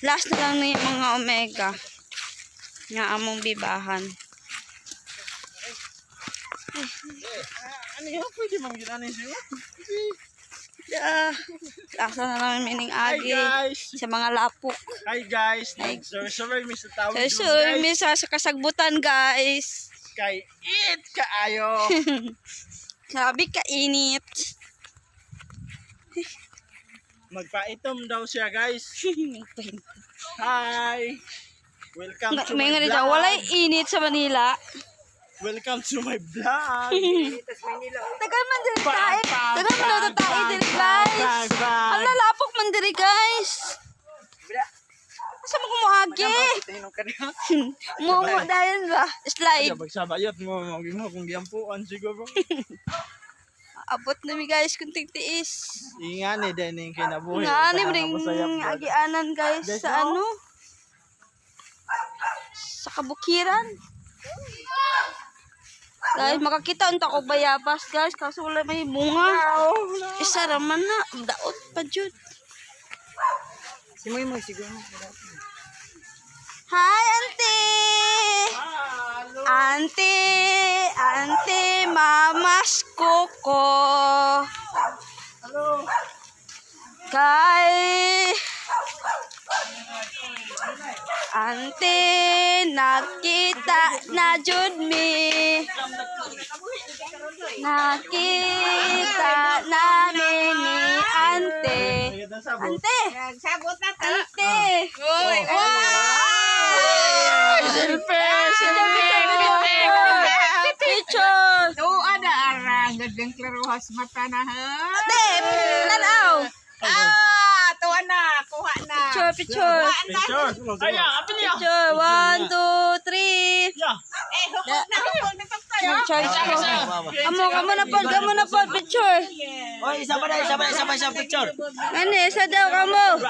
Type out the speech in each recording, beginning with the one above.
Last na lang na yung mga omega. Nga among bibahan. Ano yun? Pwede mang ginanin siya? Lasa na lang mining Hi agi guys! sa mga lapok. Hi guys! Sorry, miss na tawag So, miss sa kasagbutan, guys. Kay it kaayo! Sabi ka init. Magpaitom daw siya guys. Hi! Welcome to May my nga dito, vlog. walay init sa Manila. Welcome to my vlog. Tagal man diri tayo. Tagal man daw tayo diri, guys. Ang lalapok man diri, guys. Asa mo kumuagi? Mumo dahil ba? Slide. Magsabayot mo, mo kung giyampuan siguro. Abot na mi, guys, kung tigtiis. Ingan eh, din yung kinabuhi. Nga, ano ring agianan, guys, sa ano? Sa kabukiran. Guys, makakita unta ko bayabas, guys, kaso wala may bunga. Isa raman na, daot pa jud. Simoy mo siguro. Hi, auntie! Auntie, mamas koko. Hello. Kay auntie, nakita na jud mi. Nakita namin ni auntie. Auntie! Sabot na ta. Auntie! Uy! Picture! Oo, ada arang. Gandang klaruhas mata na ha. Ate! Lalaw! Tuwa na. Kuha na. Picture! Ayan, apin niya. Picture! 1, 2, 3! Hukog na tayo. Charge ko. Kamo na po, picture! Oy, isa pa picture. Ano, isa daw kamo.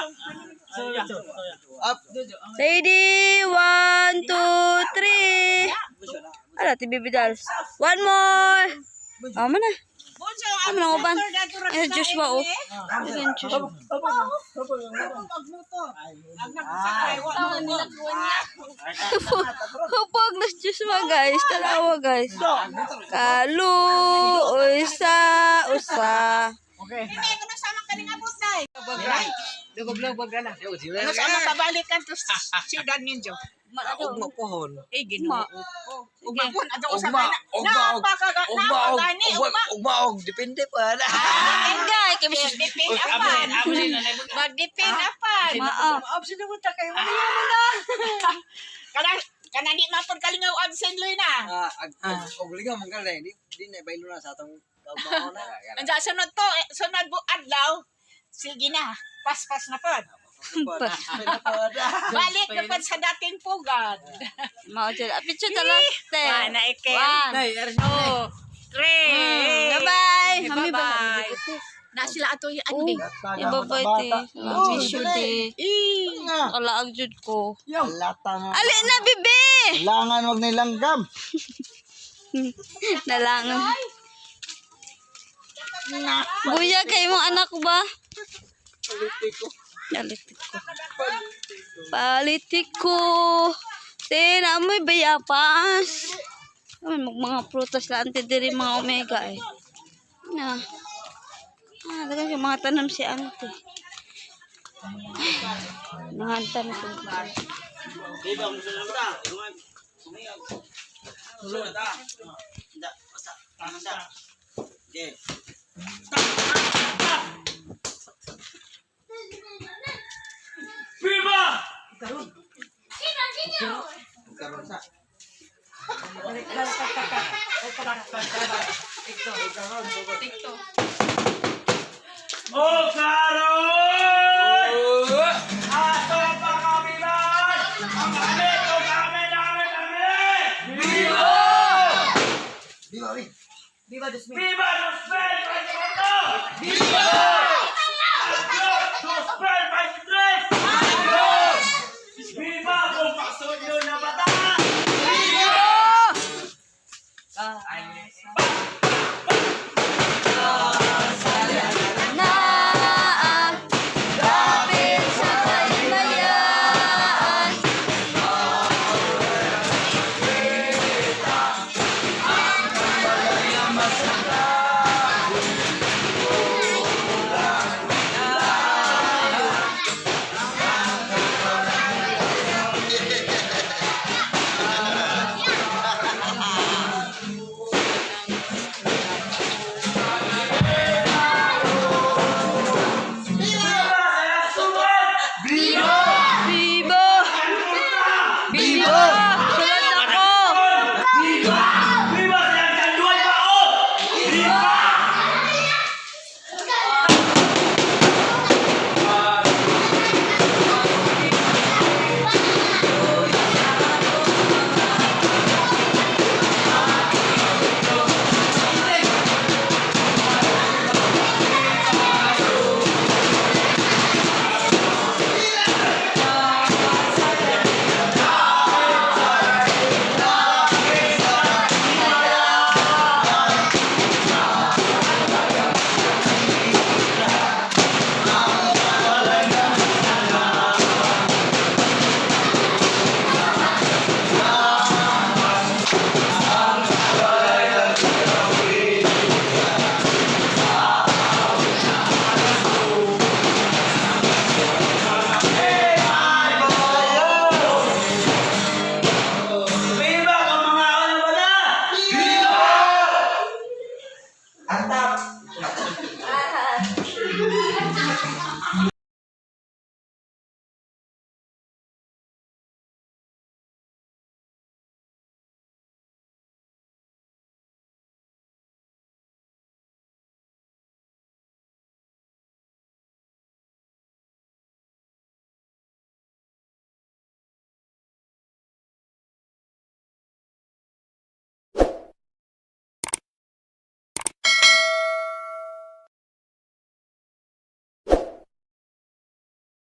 Up. Ready? 1, 2, 3! Ala, tibibidal. One more! Amo na. Amo na uban. Ay, juice ba, oh? Ayan, juice. Hupag na juice ba, guys? Talawa, guys. Kalu, usa. Okay. Hindi ko na sama ka rin abot na eh. Lugog-lugog na. Mas ano kabalik ka to siyudad ninyo. Ugma pohon. Eh, ginawa. Ugma po. Ugma og depende pa na. Engay, kami Magdipin apan. Magdipin apan. Absent mo ta kayo. Kanang di mapod kalingaw absent loy na. Og ligaw man galay di na baylo na sa atong kabaho na. Nandiyan sunod to, sunod bu adlaw. Sige na, pas-pas na pod. Balik na pod sa dating pugad. Mao dyan. Picture tala. One, Iken. 1, 2, 3. Bye-bye. Kami ba? Na sila ato yung anding. Ibabay te. Picture te. Alaag jud ko. Lata nga. Ali na, bibi! Langan wag nilanggam. Nalangan. Buya kay mong anak ko ba? Politiko. Tina mo'y bayapas. Mga prutas lang diri mga omega eh. Na. Dagan siya mga tanom si ante. Nanganta na ko. Oh, Karoy! Ato pa kami lang! Ang ito kami! Viva! Viva, Viva los Pedros! Viva!